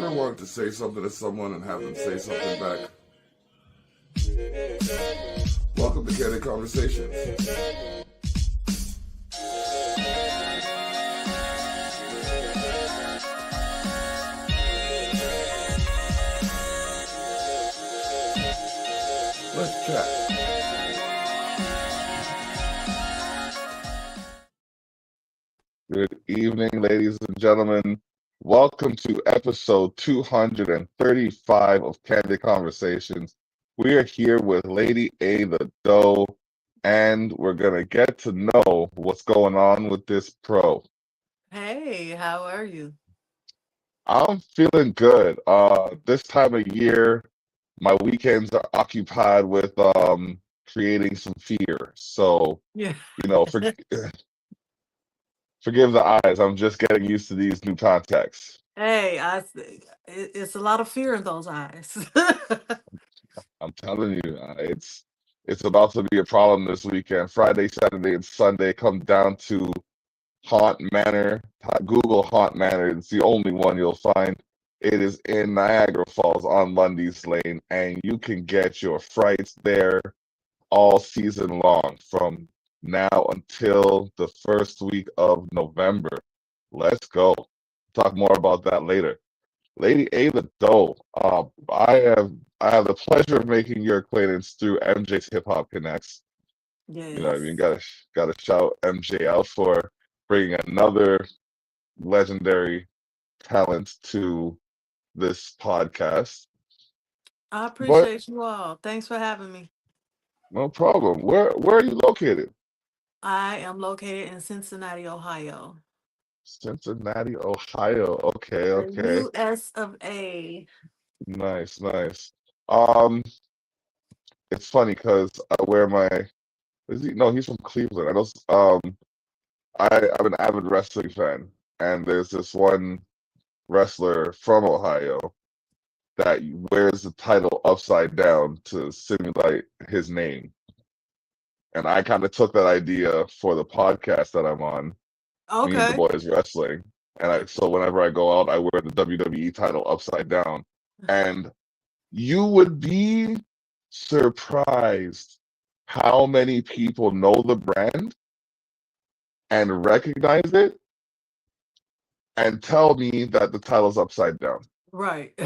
ever wanted to say something to someone and have them say something back? Welcome to Candid Conversations. Let's chat. Good evening, ladies and gentlemen. Welcome to episode 235 of Candid Conversations. We are here with Lady A the Doe, and we're going to get to know what's going on with this pro. Hey, how are you? I'm feeling good. This time of year, my weekends are occupied with creating some fear. So, Yeah. you know, forgive the eyes. I'm just getting used to these new contexts. Hey, it's a lot of fear in those eyes. I'm telling you, it's about to be a problem this weekend. Friday, Saturday, and Sunday come down to Haunt Manor. Google Haunt Manor. It's the only one you'll find. It is in Niagara Falls on Lundy's Lane, and you can get your frights there all season long from now until the first week of November. Let's go. Talk more about that later. Lady A the Doe. I have the pleasure of making your acquaintance through MJ's Hip Hop Connects. You know what I mean? Yes. Gotta shout MJ out for bringing another legendary talent to this podcast. I But appreciate you all. Thanks for having me. no problem. Where are you located? I am located in Cincinnati, Ohio, Cincinnati, Ohio. Okay, the okay. US of A. Nice, nice. Um, it's funny because I wear my is he no, he's from Cleveland. I know I'm an avid wrestling fan, and there's this one wrestler from Ohio that wears the title upside down to simulate his name. And I kind of took that idea for the podcast that I'm on, Me and the Okay. Boys Wrestling. And so whenever I go out, I wear the WWE title upside down. And you would be surprised how many people know the brand and recognize it and tell me that the title's upside down. Right.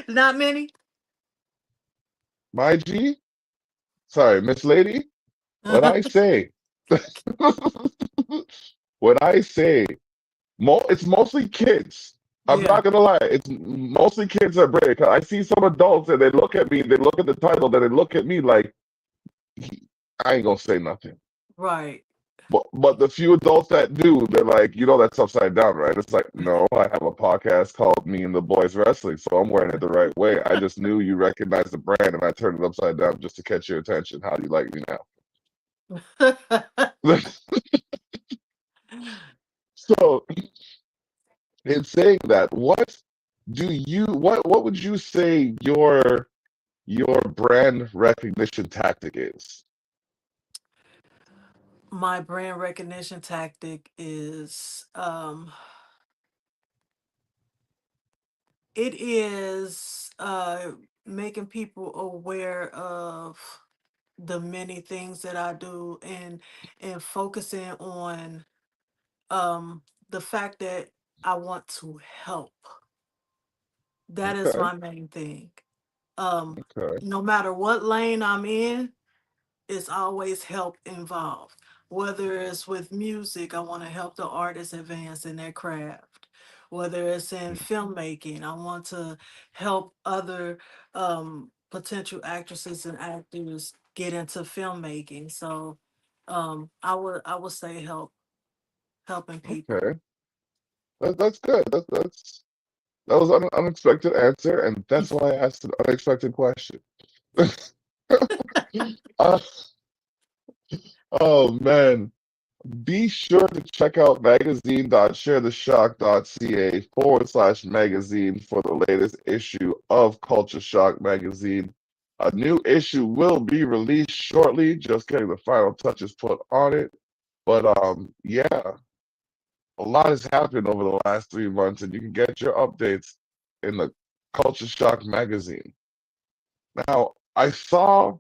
Not many. My G, sorry, Miss Lady, when I say, when I say, it's mostly kids. I'm Yeah. not gonna lie, it's mostly kids that break. I see some adults and they look at me, they look at the title, then they look at me like, I ain't gonna say nothing. Right. But the few adults that do, they're like, that's upside down, right? It's like, no, I have a podcast called Me and the Boys Wrestling, so I'm wearing it the right way. I just knew you recognized the brand, and I turned it upside down just to catch your attention. How do you like me now? So, in saying that, what would you say your brand recognition tactic is? My brand recognition tactic is it is making people aware of the many things that I do, and focusing on the fact that I want to help. That is Okay, my main thing. Um okay, no matter what lane I'm in, it's always help involved. Whether it's with music, I want to help the artists advance in their craft. Whether it's in filmmaking, I want to help other potential actresses and actors get into filmmaking. So I would say helping people. okay. That's good. That was an unexpected answer, and that's why I asked an unexpected question. uh, oh man. Be sure to check out magazine.sharetheshock.ca /magazine for the latest issue of Culture Shock magazine. A new issue will be released shortly, just getting the final touches put on it. But yeah, a lot has happened over the last 3 months, and you can get your updates in the Culture Shock magazine. Now, I saw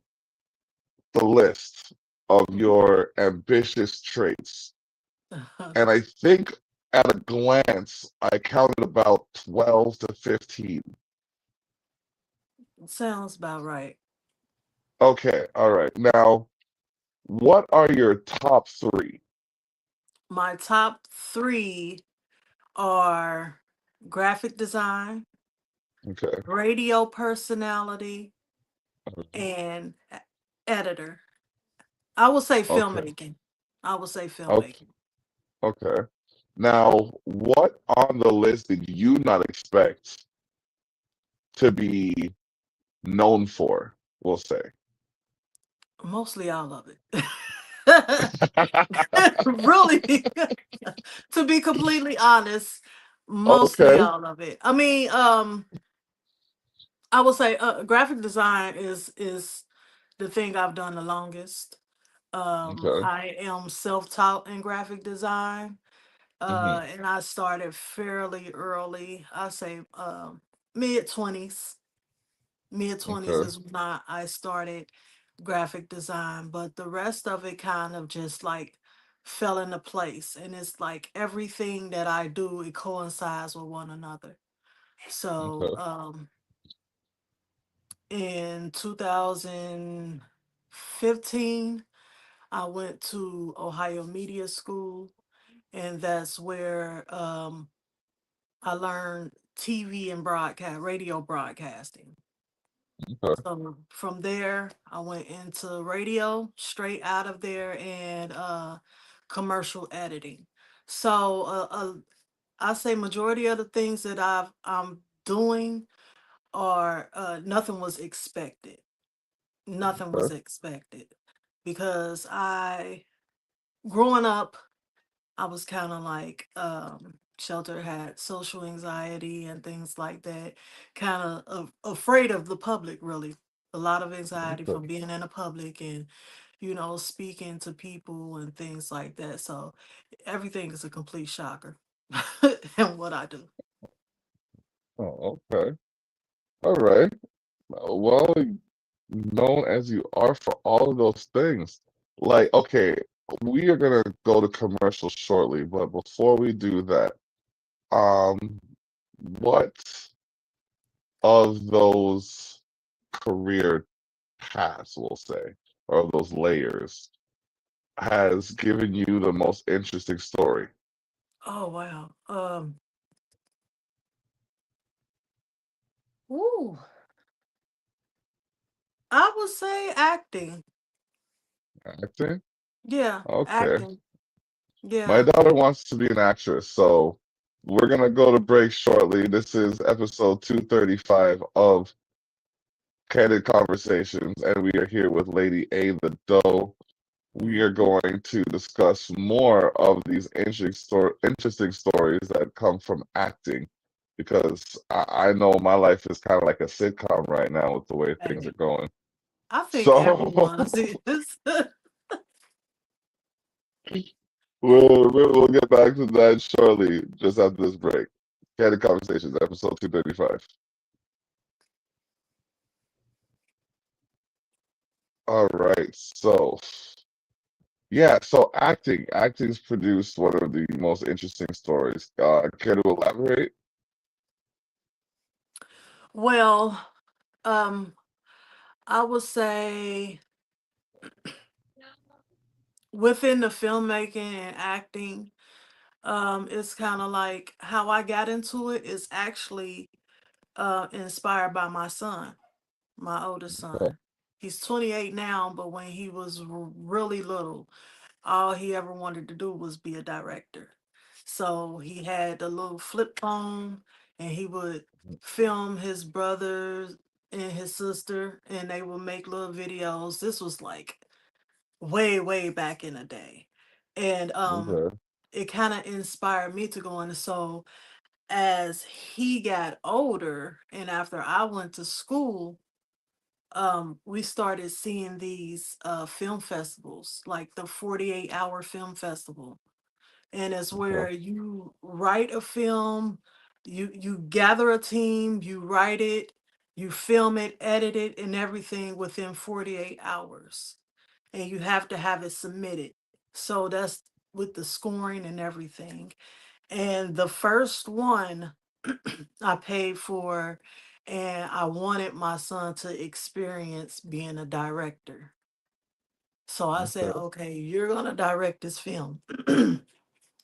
the list of your ambitious traits, and I think at a glance, I counted about 12 to 15. Sounds about right. Okay, all right. Now, what are your top three? My top three are graphic design, Okay, radio personality, okay, and editor. I will say okay, filmmaking. I will say okay. filmmaking. Okay. Now, what on the list did you not expect to be known for? We'll say. Mostly all of it. Really, to be completely honest, mostly Okay. all of it. I mean, I will say graphic design is the thing I've done the longest. Okay. I am self-taught in graphic design. Hmm. And I started fairly early. I say mid 20s. Mid 20s Okay. is when I started graphic design, but the rest of it kind of just like fell into place. And it's like everything that I do, it coincides with one another. So Okay. in 2015, I went to Ohio Media School, and that's where I learned TV and broadcast, radio broadcasting. Okay. So from there, I went into radio, straight out of there, and commercial editing. So I say majority of the things that I'm doing are nothing was expected. Nothing was Okay. expected because I growing up I was kind of like Shelter had social anxiety and things like that. Kind of afraid of the public, really. A lot of anxiety Okay. from being in the public and speaking to people and things like that. So everything is a complete shocker in what I do. Oh, okay. All right. Well, known as you are for all of those things. Like, okay, we are gonna go to commercial shortly, but before we do that, um, what of those career paths, we'll say, or those layers, has given you the most interesting story? Oh wow. Ooh, I would say acting. Acting? Yeah, Okay. acting. My Yeah. daughter wants to be an actress, so we're gonna go to break shortly. This is episode 235 of Candid Conversations, and we are here with Lady A the Doe. We are going to discuss more of these interesting stories that come from acting, because I know my life is kind of like a sitcom right now with the way things are Hey, going. I think So everyone's is. we'll get back to that shortly, just after this break. Candid Conversations, episode 235. All right, so yeah, so acting's produced one of the most interesting stories. Care to elaborate? Well, um, I would say within the filmmaking and acting, it's kind of like how I got into it is actually inspired by my son, my oldest Okay, son. He's 28 now, but when he was really little, all he ever wanted to do was be a director. So he had a little flip phone and he would film his brothers and his sister and they would make little videos. This was like way, way back in the day. And okay, it kind of inspired me to go into so as he got older and after I went to school, we started seeing these film festivals, like the 48-hour film festival. and it's Okay. where you write a film, you gather a team, you write it, you film it, edit it, and everything within 48 hours, and you have to have it submitted. So that's with the scoring and everything. And the first one I paid for, and I wanted my son to experience being a director. So I said, Okay. okay, you're gonna direct this film.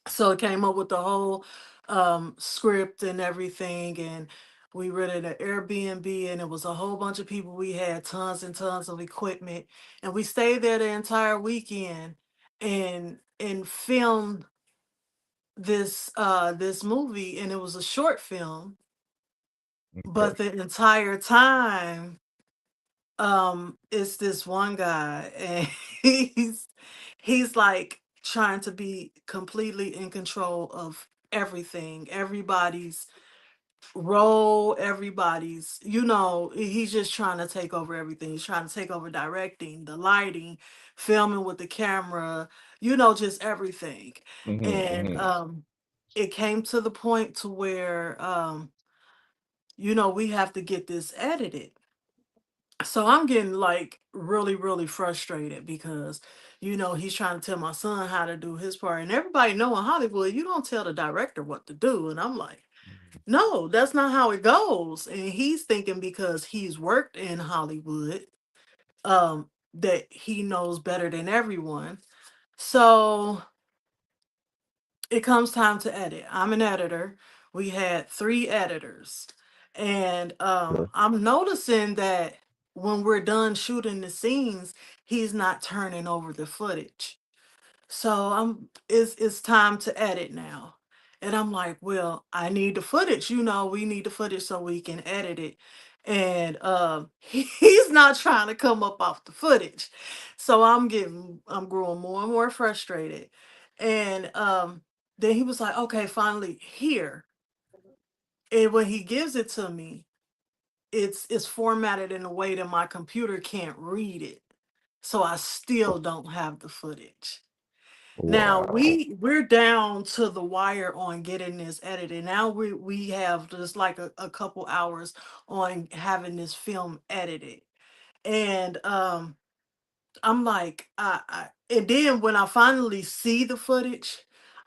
So it came up with the whole script and everything, and we rented an Airbnb, and it was a whole bunch of people. We had tons and tons of equipment, and we stayed there the entire weekend and filmed this movie, and it was a short film. Okay. But the entire time, it's this one guy, and he's he's like trying to be completely in control of everything, everybody's role, everybody's, he's just trying to take over everything. He's trying to take over directing, the lighting, filming with the camera, just everything. And Hmm. it came to the point to where we have to get this edited. So I'm getting like really, really frustrated because, he's trying to tell my son how to do his part. And everybody know in Hollywood, you don't tell the director what to do. And I'm like, no, that's not how it goes. And he's thinking because he's worked in Hollywood, that he knows better than everyone. So it comes time to edit. I'm an editor. We had 3 editors. And Okay. I'm noticing that when we're done shooting the scenes, he's not turning over the footage. So it's time to edit now. And I'm like, well, I need the footage. We need the footage so we can edit it. And he's not trying to come up off the footage. So I'm growing more and more frustrated. And then he was like, okay, finally here. And when he gives it to me, it's formatted in a way that my computer can't read it. So I still don't have the footage. Now Wow. we're down to the wire on getting this edited. Now we have just like a couple hours on having this film edited. And I'm like, and then when I finally see the footage,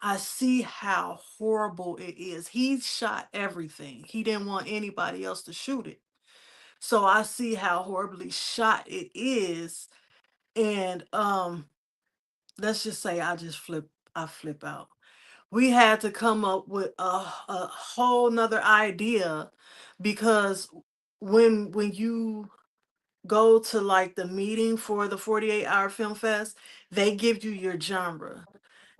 I see how horrible it is. He shot everything. He didn't want anybody else to shoot it. So I see how horribly shot it is. And let's just say I flip out. We had to come up with a whole nother idea because when you go to like the meeting for the 48-hour film fest, they give you your genre.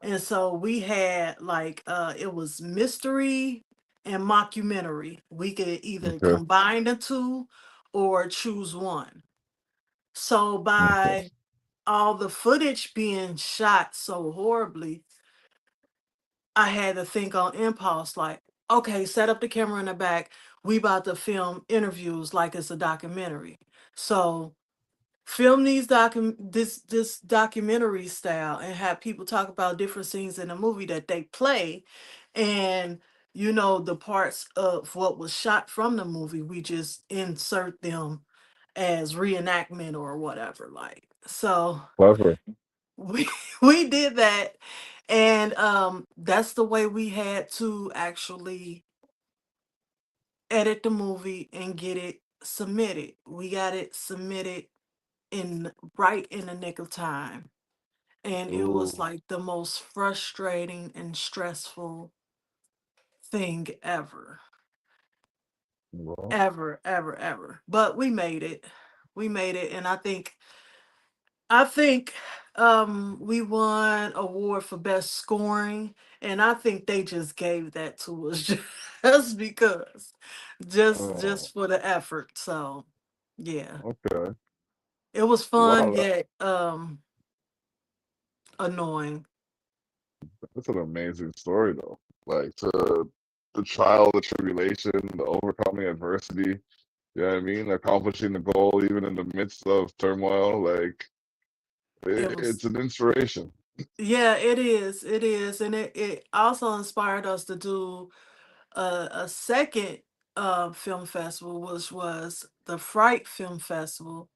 And so we had like it was mystery and mockumentary. We could either Okay. combine the two or choose one. So Okay. by all the footage being shot so horribly, I had to think on impulse, like, okay, set up the camera in the back. We about to film interviews like it's a documentary. So film this documentary style and have people talk about different scenes in the movie that they play, and the parts of what was shot from the movie, we just insert them as reenactment or whatever. Like, so Clever. we we did that, and that's the way we had to actually edit the movie and get it submitted. We got it submitted in right in the nick of time, and it was Ooh. like the most frustrating and stressful thing ever, Well, ever, ever, ever. But we made it, and I think we won award for best scoring, and I think they just gave that to us just because, just oh, just for the effort. So yeah, okay. it was fun Wow, yet annoying. that's an amazing story though. Like to the trial, the tribulation, the overcoming adversity. You know what I mean? Accomplishing the goal even in the midst of turmoil. Like It was it's an inspiration. Yeah, it is. It is. And it also inspired us to do a second film festival, which was the Fright Film Festival.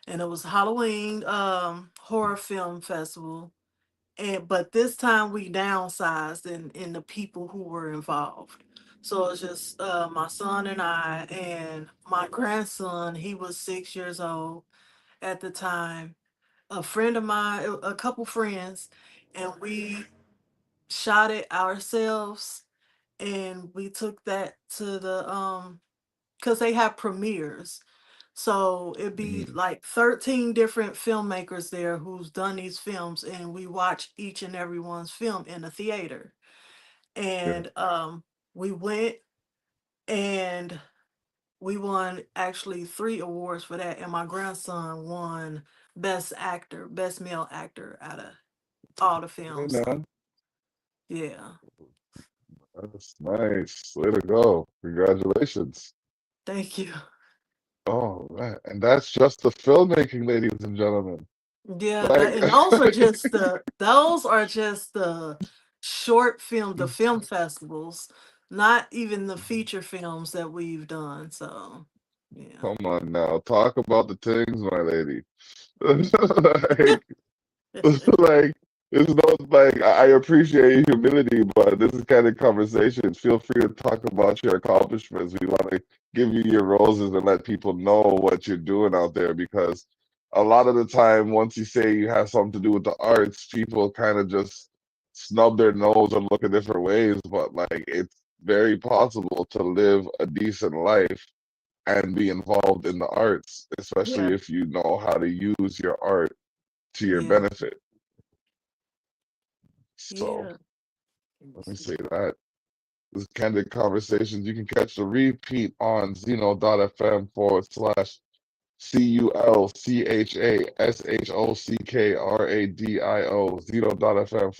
And it was Halloween horror film festival. And but this time we downsized in the people who were involved. So it's just my son and I and my grandson, he was 6 years old at the time, a friend of mine, a couple friends, and we shot it ourselves, and we took that to the because they have premieres. So it'd be Mhm. like 13 different filmmakers there who's done these films, and we watch each and every one's film in the theater. Yeah. And we went and we won actually 3 awards for that, and my grandson won best actor, best male actor out of all the Hey films. So man, yeah, that's nice. Way to go. Congratulations. thank you. Oh man. And that's just the filmmaking, ladies and gentlemen. Yeah, Like and those are just the short film, the film festivals, not even the feature films that we've done. So yeah. come on now. Talk about the things, my lady. Like like it's no like I appreciate your humility, but this is kind of conversations. Feel free to talk about your accomplishments. We want to give you your roses and let people know what you're doing out there because a lot of the time, once you say you have something to do with the arts, people kind of just snub their nose and look at different ways. But like, it's very possible to live a decent life and be involved in the arts, Yeah. especially if you know how to use your art to your Yeah. benefit. So Yeah. let me say that. This is Candid Conversations. You can catch the repeat on Zeno.fm/CULCHASHOCKRADIO, Zeno.fm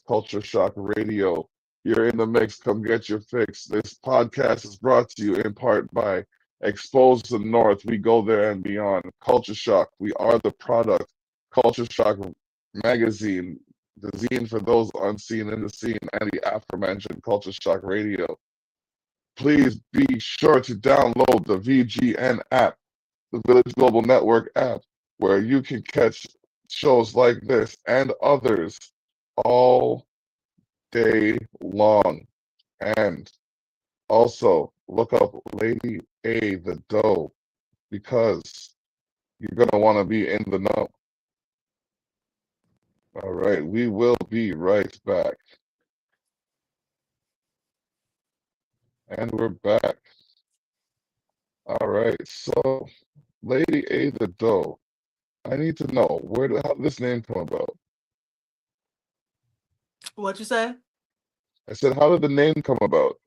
/Culture Shock Radio. You're in the mix. Come get your fix. This podcast is brought to you in part by Expose the North. We go there and beyond. Culture Shock. We are the product. Culture Shock Magazine, the zine for those unseen in the scene, and the aforementioned Culture Shock Radio. Please be sure to download the VGN app, the Village Global Network app, where you can catch shows like this and others all day long. And also look up Lady A the Doe because you're going to want to be in the know. All right, we will be right back. And we're back. All right, so Lady A the Doe. I need to know how did this name come about? What you say? I said, how did the name come about?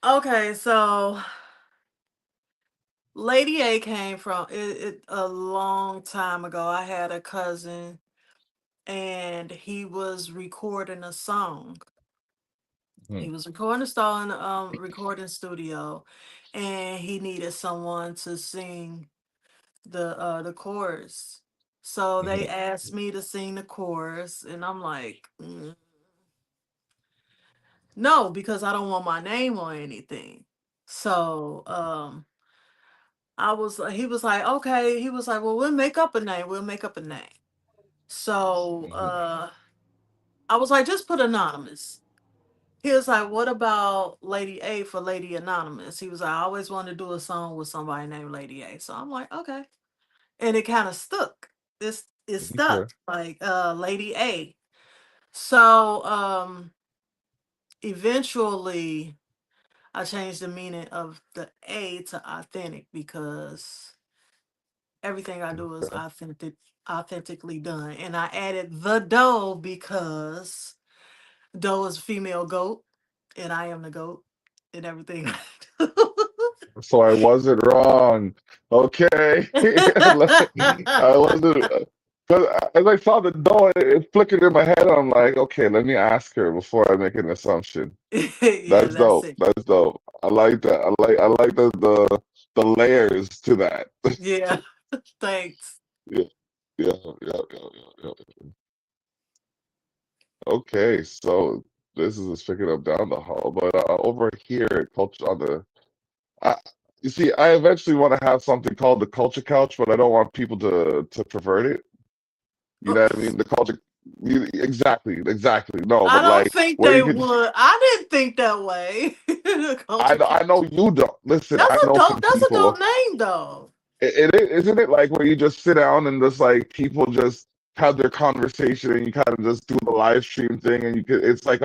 Okay, so Lady A came from it a long time ago. I had a cousin and he was recording a song. Hmm. He was recording a song in the recording studio, and he needed someone to sing the chorus. So they Hmm. asked me to sing the chorus, and I'm like, no, because I don't want my name on anything. So he was like, okay. He was like, well, we'll make up a name. We'll make up a name. So Hmm. I was like, just put anonymous. He was like, what about Lady A for Lady Anonymous? He was like, I always wanted to do a song with somebody named Lady A. So I'm like, okay. And it kind of stuck. It Okay. stuck like Lady A. So eventually I changed the meaning of the A to authentic because everything I do is authentically done. And I added the doe because doe is a female goat and I am the goat and everything I do. So I wasn't wrong. Okay. Like, I wasn't. Because as I saw the door, it flickered in my head. I'm like, okay, let me ask her before I make an assumption. Yeah, That's that's dope. it. That's dope. I like that. I like the layers to that. Yeah. Thanks. Yeah. Yeah, yeah, yeah, yeah, yeah. Okay, so this is just picking up down the hall, but over here, culture on the. I, you see, I eventually want to have something called the culture couch, but I don't want people to pervert it. You Uh, know what I mean? The culture. Exactly, exactly. No, I but don't like think where you they could. would. I didn't think that way. The culture I know couch. you don't. Listen, That's I a know dope. some That's a dope people. name, though. Isn't it like where you just sit down and just like people just have their conversation and you kind of just do the live stream thing and you could. It's like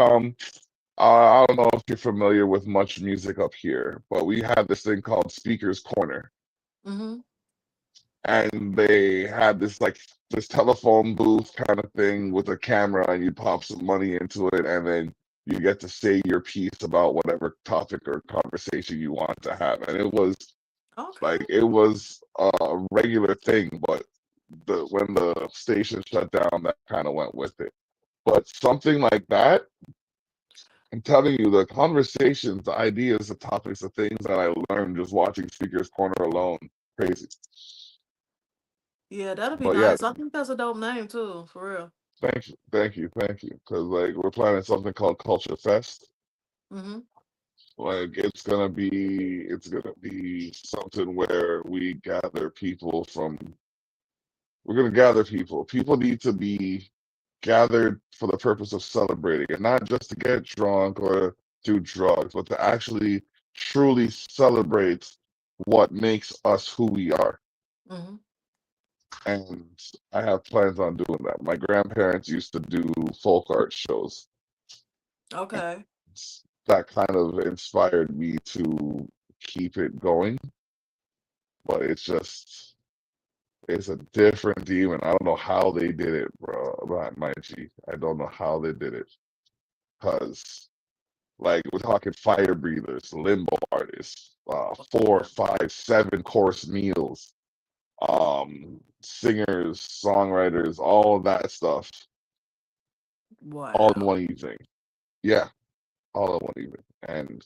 I don't know if you're familiar with much music up here, but we have this thing called Speaker's Corner, Hmm. and they had this telephone booth kind of thing with a camera, and you pop some money into it, and then you get to say your piece about whatever topic or conversation you want to have. And Okay. it was a regular thing, but when the station shut down, that kind of went with it. But something like that, I'm telling you, the conversations, the ideas, the topics, the things that I learned just watching Speaker's Corner alone, crazy. Yeah, that'll be But yeah, nice. I think that's a dope name too, for real. thank you, thank you, thank you. Because like we're planning something called Culture Fest. Hmm. Like it's gonna be something where we gather people from. We're gonna gather people. People need to be gathered for the purpose of celebrating, and not just to get drunk or do drugs, but to actually truly celebrate what makes us who we are. Hmm. And I have plans on doing that. My grandparents used to do folk art shows. Okay. That kind of inspired me to keep it going, but it's a different demon. I don't know how they did it, bro. My G. I don't know how they did it. Cause like we're talking fire breathers, limbo artists, four, Yeah. 5, 7 course meals, singers, songwriters, all of that stuff, all in Wow. one evening. Yeah, all in one evening. And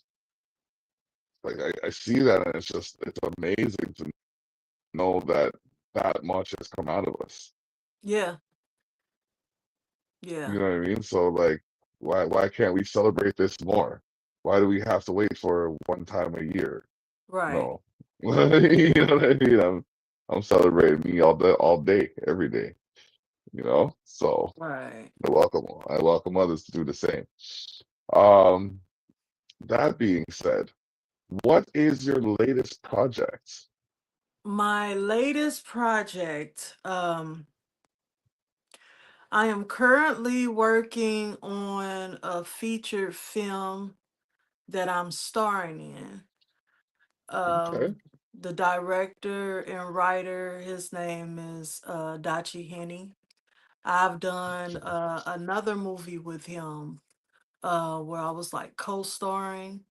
like I see that, and it's amazing to know that that much has come out of us. Yeah. Yeah. You know what I mean? So like, why can't we celebrate this more? Why do we have to wait for one time a year? Right. No, you know what I mean? I'm celebrating me all day, every day. You know, so Right. I welcome others to do the same. Um, that being said, what is your latest project? My latest project, I am currently working on a featured film that I'm starring in. Okay. The director and writer, his name is Dachi Henny. I've done another movie with him where I was like co-starring.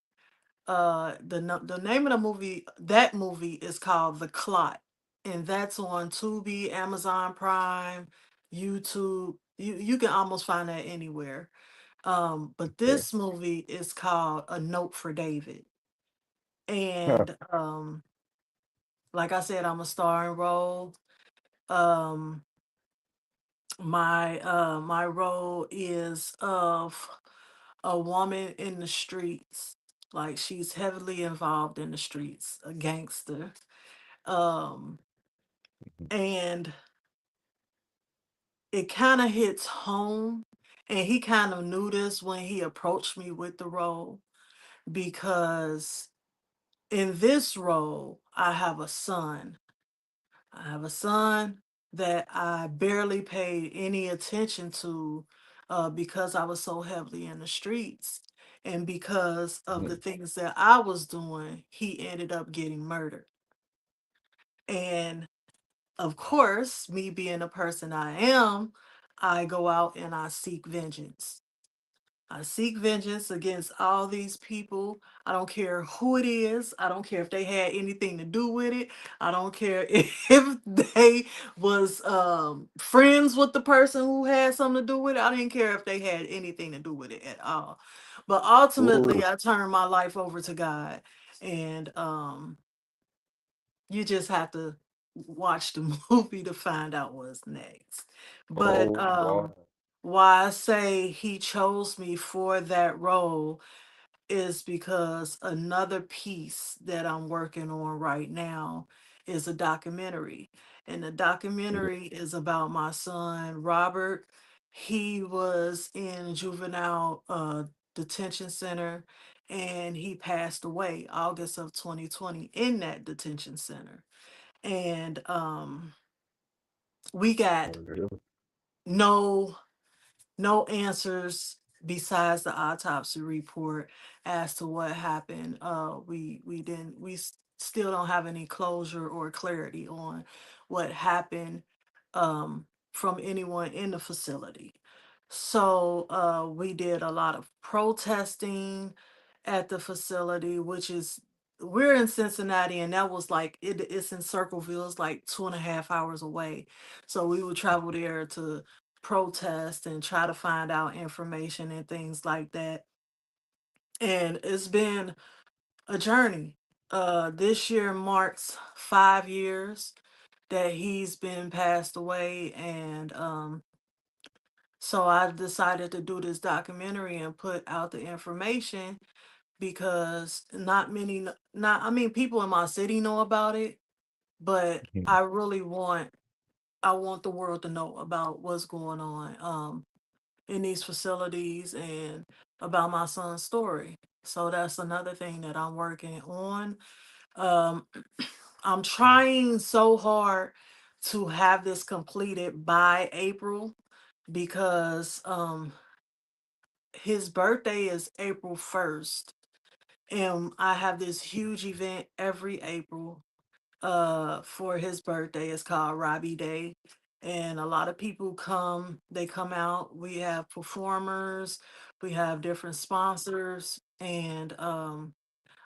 The name of the movie, that movie is called The Clot, and that's on Tubi, Amazon Prime, YouTube. You can almost find that anywhere. But Okay. this movie is called A Note for David, Huh. and like I said, I'm a starring role. Um, my role is of a woman in the streets, like she's heavily involved in the streets, a gangster. Um, and it kind of hits home. And he kind of knew this when he approached me with the role because in this role, I have a son. I have a son that I barely paid any attention to because I was so heavily in the streets. And because of the Mhm. things that I was doing, he ended up getting murdered. And of course, me being the person I am, I go out and I seek vengeance. I seek vengeance against all these people. I don't care who it is. I don't care if they had anything to do with it. I don't care if they was friends with the person who had something to do with it. I didn't care if they had anything to do with it at all. But Ooh, ultimately, I turned my life over to God, and you just have to. watch the movie to find out what's next. But Oh wow. why I say he chose me for that role is because another piece that I'm working on right now is a documentary. And the Yeah. documentary is about my son, Robert. He was in juvenile detention center and he passed away August of 2020 in that detention center. And we got Okay. no no answers besides the autopsy report as to what happened. We didn't still don't have any closure or clarity on what happened from anyone in the facility. So we did a lot of protesting at the facility, which is we're in Cincinnati, and that was like it's in Circleville. It's like 2.5 hours away. So we would travel there to protest and try to find out information and things like that. And it's been a journey. This year marks 5 years that he's been passed away, and so I decided to do this documentary and put out the information because not many, not I mean, people in my city know about it, but Mhm. I really I want the world to know about what's going on in these facilities and about my son's story. So that's another thing that I'm working on. Um, I'm trying so hard to have this completed by April because his birthday is April 1st. And I have this huge event every April for his birthday. It's called Robbie Day. And a lot of people come, they come out. We have performers, we have different sponsors, and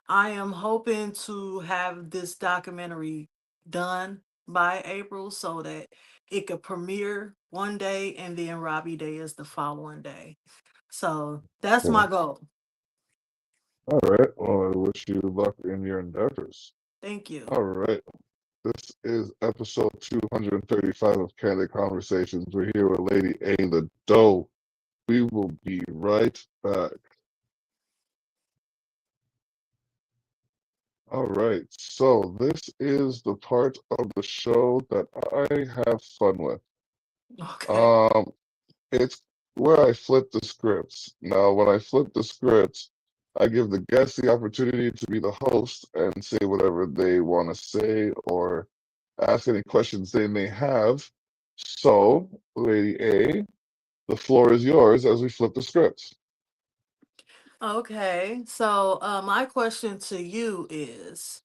I am hoping to have this documentary done by April so that it could premiere one day and then Robbie Day is the following day. So that's my Cool. goal. All right. Well, I wish you luck in your endeavors. Thank you. All right. This is episode 235 of Candid Conversations. We're here with Lady A the Doe. We will be right back. All right. So this is the part of the show that I have fun with. Okay. Um, it's where I flip the scripts. Now, when I flip the scripts, I give the guests the opportunity to be the host and say whatever they want to say or ask any questions they may have. So, Lady A, the floor is yours as we flip the scripts. Okay. So my question to you is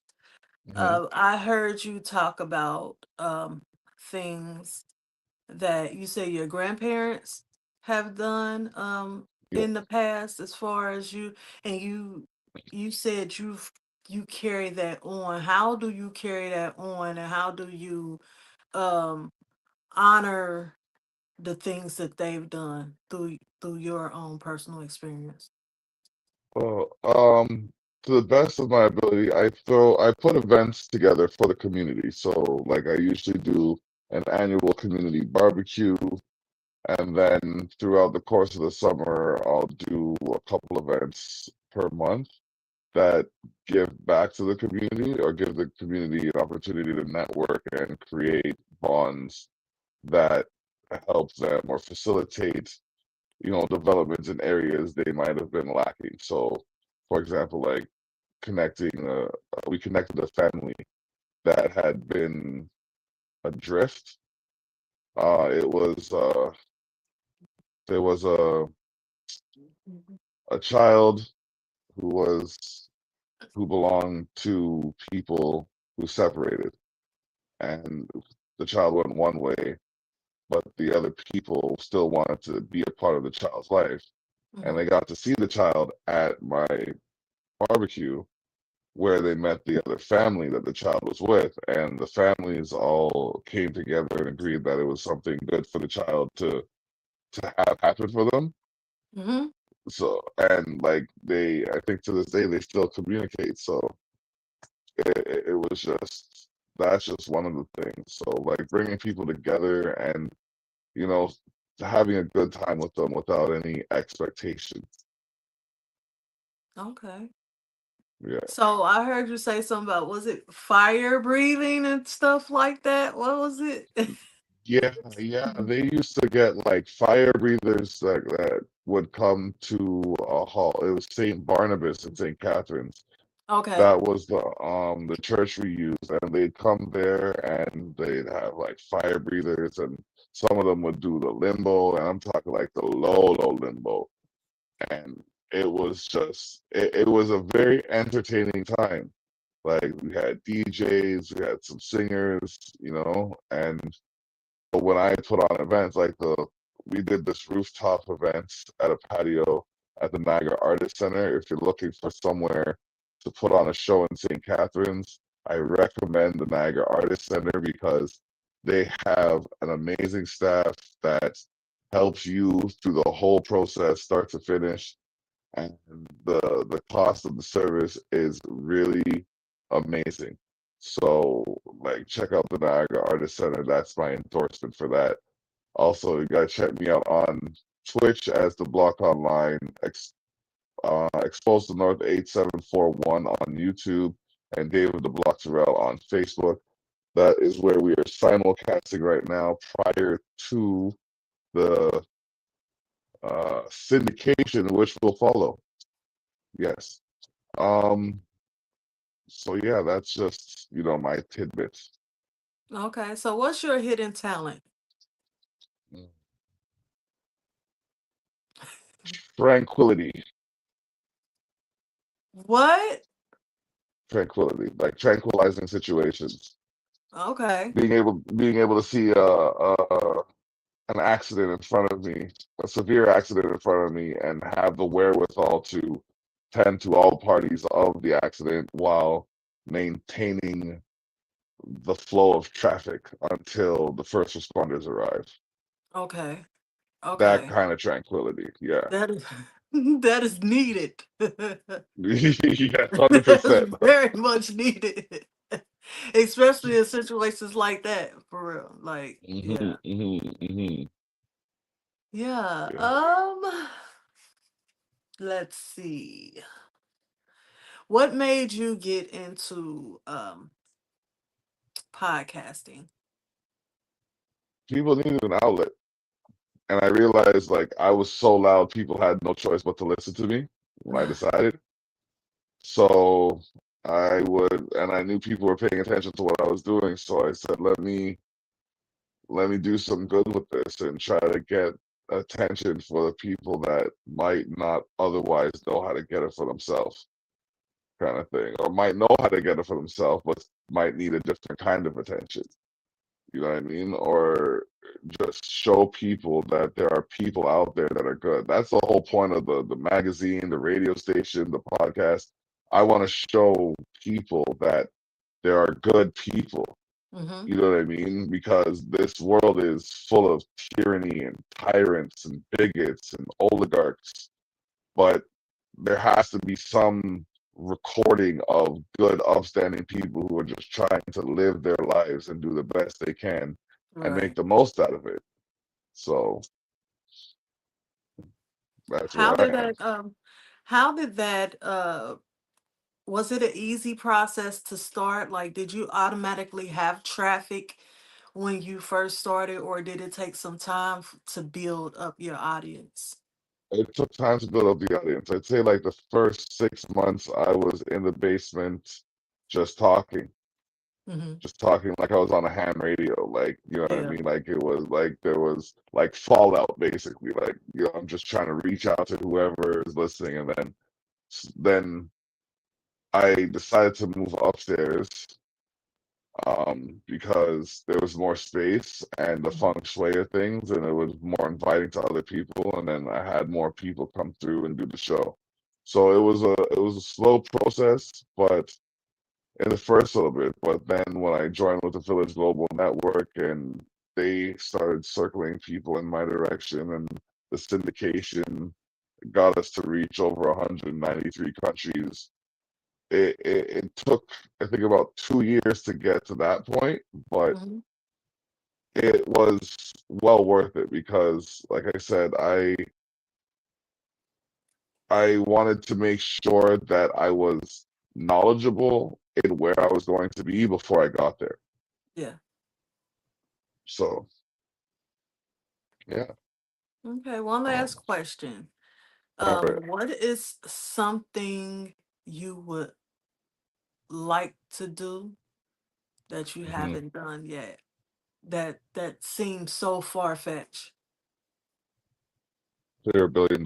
Hmm. I heard you talk about things that you say your grandparents have done Yeah. in the past as far as you and you said you carry that on. How do you carry that on and how do you um honor the things that they've done through your own personal experience? Well, to the best of my ability, I put events together for the community. So, like, I usually do an annual community barbecue. And then throughout the course of the summer, I'll do a couple events per month that give back to the community or give the community an opportunity to network and create bonds that help them or facilitate, developments in areas they might have been lacking. So, for example, like connecting, we connected a family that had been adrift. It was there was a child who was who belonged to people who separated, and the child went one way, but the other people still wanted to be a part of the child's life, and Hmm. they got to see the child at my barbecue where they met the other family that the child was with, and the families all came together and agreed that it was something good for the child to have happen for them. Hmm. So, and like I think to this day they still communicate. So it was just. that's just one of the things. So like bringing people together and you know having a good time with them without any expectations. Okay. Yeah. So I heard you say something about, was it fire breathing and stuff like that? What was it? Yeah, yeah. They used to get like fire breathers that would come to a hall. It was St. Barnabas and St. Catherine's. Okay. That was the church we used, and they'd come there and they'd have like fire breathers, and some of them would do the limbo, and I'm talking like the low limbo, and it was a very entertaining time. Like we had DJs, we had some singers, and but when I put on events like we did this rooftop events at a patio at the Niagara Artist Center. If you're looking for somewhere to put on a show in St. Catharines, I recommend the Niagara Artist Center because they have an amazing staff that helps you through the whole process, start to finish, and the cost of the service is really amazing. So like check out the Niagara Artist Center. That's my endorsement for that. Also, you gotta check me out on Twitch as the Block Online, Expose the North 8741 on YouTube, and David the Block Terrell on Facebook. That is where we are simulcasting right now prior to the syndication, which will follow. Yes. Um, so yeah, that's just, my tidbits. Okay. So what's your hidden talent? Mm. Tranquility, What? tranquility, like tranquilizing situations. Okay. Being able to see an accident in front of me, a severe accident in front of me, and have the wherewithal to tend to all parties of the accident while maintaining the flow of traffic until the first responders arrive. Okay. That Okay. kind of tranquility, yeah. That is that is needed. Yeah, That is 100%. very much needed. Especially in situations like that, for real. Like, Hmm yeah. hmm Yeah. Yeah. Let's see. What made you get into podcasting? People needed an outlet. And I realized like I was so loud, people had no choice but to listen to me when I decided. So and I knew people were paying attention to what I was doing. So I said, let me do some good with this and try to get attention for the people that might not otherwise know how to get it for themselves, kind of thing, or might know how to get it for themselves, but might need a different kind of attention. You know what I mean? Or just show people that there are people out there that are good. That's the whole point of the magazine, the radio station, the podcast. I want to show people that there are good people. Mm-hmm. You know what I mean? Because this world is full of tyranny and tyrants and bigots and oligarchs, but there has to be some recording of good, upstanding people who are just trying to live their lives and do the best they can and make Right. the most out of it. So that's How where did I am. that how did that was it an easy process to start? Like, did you automatically have traffic when you first started, or did it take some time to build up your audience? It took time to build up the audience. I'd say like the first 6 months I was in the basement just talking, Hmm. just talking like I was on a ham radio. Like, you know what I Yeah. mean? Like it was like there was like fallout basically. Like, I'm just trying to reach out to whoever is listening. And then I decided to move upstairs because there was more space and the Mhm. feng shui of things, and it was more inviting to other people. And then I had more people come through and do the show. So it was a slow process, but in the first little bit. But then when I joined with the Village Global Network and they started circling people in my direction, and the syndication got us to reach over 193 countries. it took, I think, about 2 years to get to that point, but Mhm. it was well worth it because, like I said, I wanted to make sure that I was knowledgeable in where I was going to be before I got there. Yeah. So yeah. Okay. One Um, last question. all right. What is something you would like to do that you Mhm. haven't done yet? That seems so far fetched. Clear $1 billion.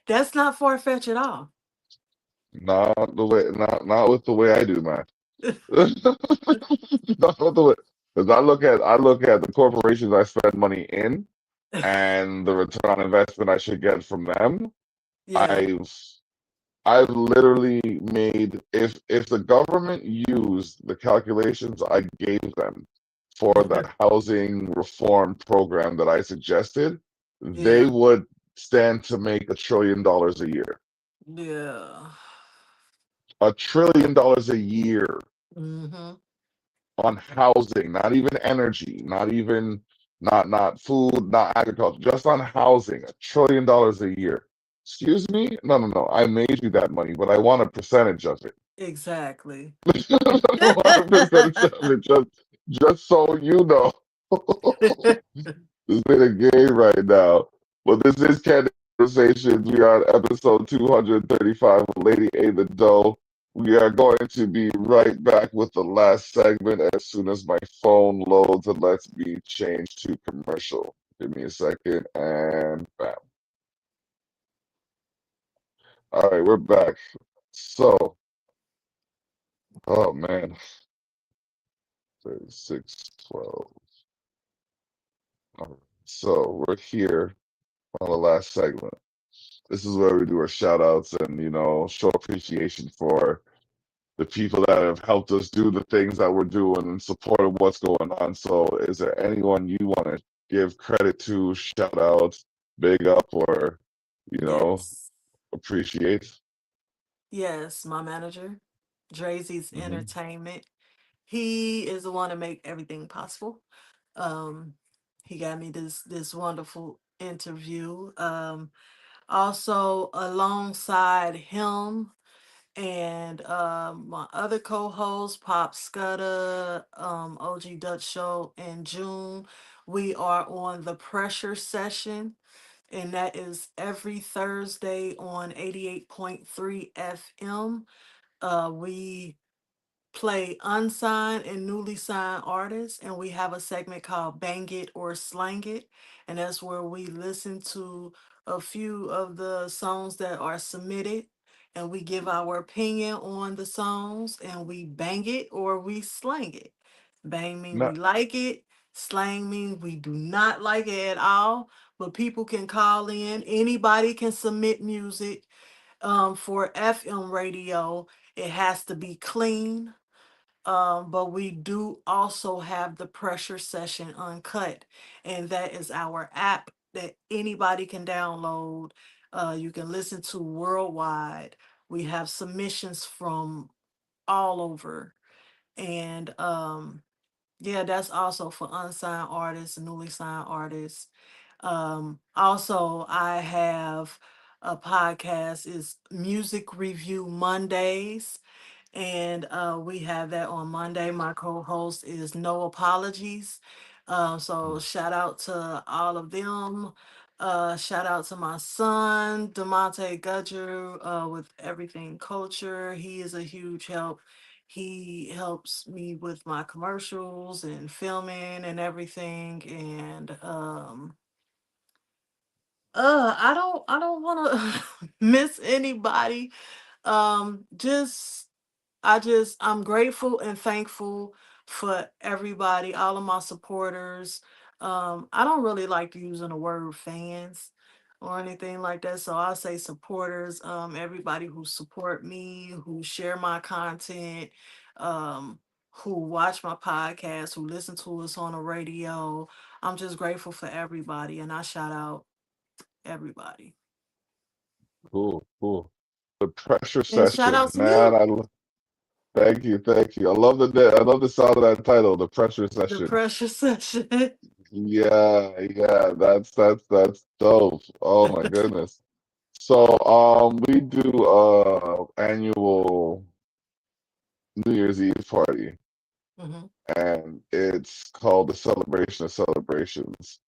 That's not far fetched at all. Not with the way I do, man. Not with the way, because I look at the corporations I spend money in and the return on investment I should get from them. Yeah. I've I've literally made, if the government used the calculations I gave them for that housing reform program that I suggested, they Yeah. would stand to make $1 trillion a year. Yeah. $1 trillion a year Mm-hmm. on housing, not even energy, not food, not agriculture, just on housing, $1 trillion a year. Excuse me? No, no, no. I made you that money, but I want a percentage of it. Exactly. I want a percentage of it, just so you know. It's been a game right now. But this is Candid Conversations. We are on episode 235 of Lady A the Doe. We are going to be right back with the last segment as soon as my phone loads and lets me change to commercial. Give me a second and bam. All right, we're back. So, oh man, 36, 12. All right. So we're here on the last segment. This is where we do our shout outs and, show appreciation for the people that have helped us do the things that we're doing and supported what's going on. So, is there anyone you want to give credit to, shout out, big up, or, you know, Yes. appreciate? Yes, my manager, Drazy's Hmm. Entertainment. He is the one to make everything possible. Um, he got me this wonderful interview. Also alongside him and my other co-host, Pop Scudder, OG Dutch Show in June. We are on the Pressure Session, and that is every Thursday on 88.3 FM. We play unsigned and newly signed artists, and we have a segment called Bang It or Slang It, and that's where we listen to a few of the songs that are submitted, and we give our opinion on the songs, and we bang it or we slang it. Bang mean we Not, like it. Slang mean we do not like it at all. But people can call in. Anybody can submit music. For FM radio, it has to be clean, but we do also have the Pressure Session Uncut, and that is our app that anybody can download. You can listen to worldwide. We have submissions from all over, and yeah, that's also for unsigned artists and newly signed artists. Also, I have a podcast. Is Music Review Mondays, and we have that on Monday. My co-host is No Apologies. So shout out to all of them. Shout out to my son Demonte Gudger with Everything Culture. He is a huge help. He helps me with my commercials and filming and everything. And I don't want to miss anybody. Just I'm grateful and thankful for everybody, all of my supporters. I don't really like using the word fans or anything like that, so I'll say supporters. Everybody who support me, who share my content, um, who watch my podcast, who listen to us on the radio. I'm just grateful for everybody, and I shout out everybody. cool, cool. Pressure And shout session, out to man. you. Thank you, thank you. I love the sound of that title, the pressure The session. pressure session. Yeah, yeah, that's dope. Oh my goodness. So we do annual New Year's Eve party, Hmm. and it's called the Celebration of Celebrations.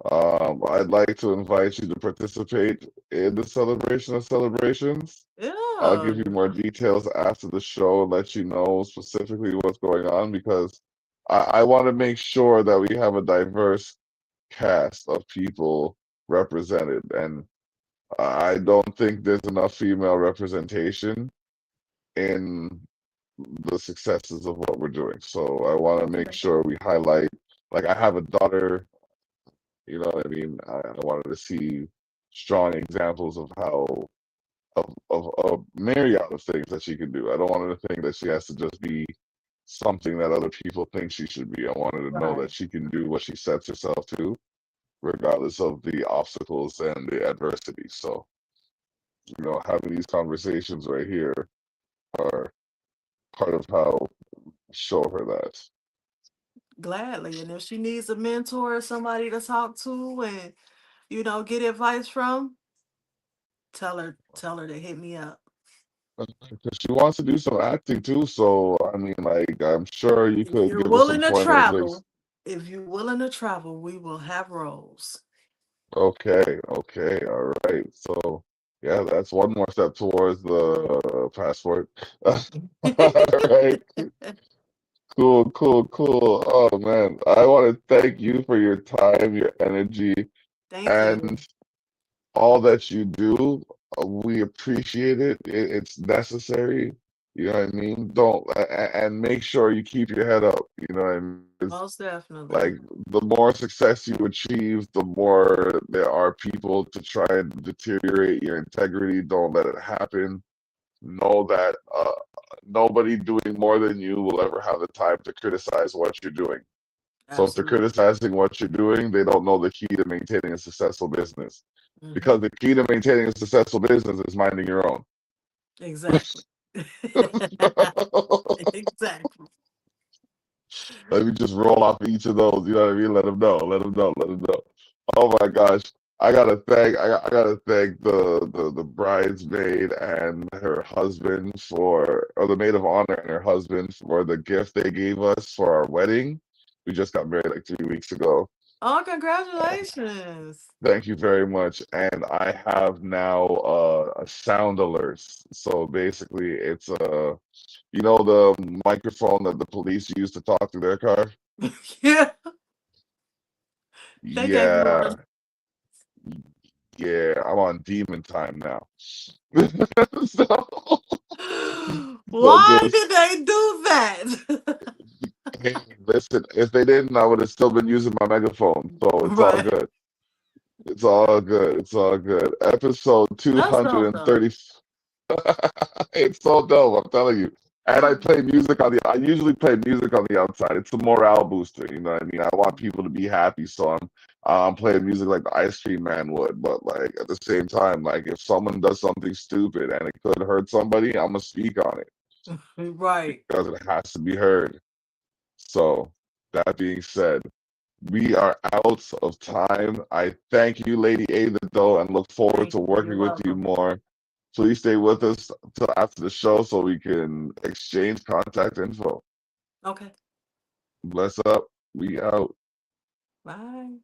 I'd like to invite you to participate in the Celebration of Celebrations. I'll Yeah. give you more details after the show and let you know specifically what's going on because I want to make sure that we have a diverse cast of people represented. And I don't think there's enough female representation in the successes of what we're doing. So I want to make Okay. sure we highlight, like, I have a daughter, you know what I mean? I wanted to see strong examples of how of myriad of things that she can do. I don't want her to think that she has to just be something that other people think she should be. I want her to know Right. that she can do what she sets herself to, regardless of the obstacles and the adversity. So, having these conversations right here are part of how I show her that. Gladly. And if she needs a mentor or somebody to talk to and, get advice from, tell her to hit me up. Because she wants to do some acting too. So, I mean, like, I'm sure you If could you're give her some willing to pointers. travel, if you're willing to travel, we will have roles. Okay, okay, all right. So, yeah, that's one more step towards the passport. All right, cool, cool, cool. Oh man, I want to thank you for your time, your energy, Thank and you. all that you do. We appreciate it. It's necessary. You know what I mean? Don't and make sure you keep your head up. You know what I mean? 'Cause, Most definitely. like the more success you achieve, the more there are people to try and deteriorate your integrity. Don't let it happen. Know that nobody doing more than you will ever have the time to criticize what you're doing. So if they're Absolutely. criticizing what you're doing, they don't know the key to maintaining a successful business. Hmm. Because the key to maintaining a successful business is minding your own. Exactly. Exactly. Let me just roll off each of those. You know what I mean? Let them know. Let them know. Let them know. Oh my gosh! I gotta thank the bridesmaid and her husband or the maid of honor and her husband for the gift they gave us for our wedding. We just got married like 3 weeks ago. Oh, congratulations. Thank you very much. And I have now a sound alerts. So basically, it's the microphone that the police use to talk to their car. Yeah. They gave you one. Yeah, yeah, I'm on demon time now. so, so Why just did they do that? hey, listen. If they didn't, I would have still been using my megaphone. So it's all Right. good. It's all good. It's all good. Episode two That's hundred dope and though. thirty. It's so dope, I'm telling you. And I usually play music on the outside. It's a morale booster, you know what I mean? I want people to be happy, so I'm playing music like the Ice Cream Man would, but like at the same time, like if someone does something stupid and it could hurt somebody, I'm gonna speak on it Right. because it has to be heard. So that being said, we are out of time. I thank you, Lady A the Doe, and look forward Thank to you. You're working with you welcome. more. Please stay with us till after the show so we can exchange contact info. Okay. Bless up. We out. Bye.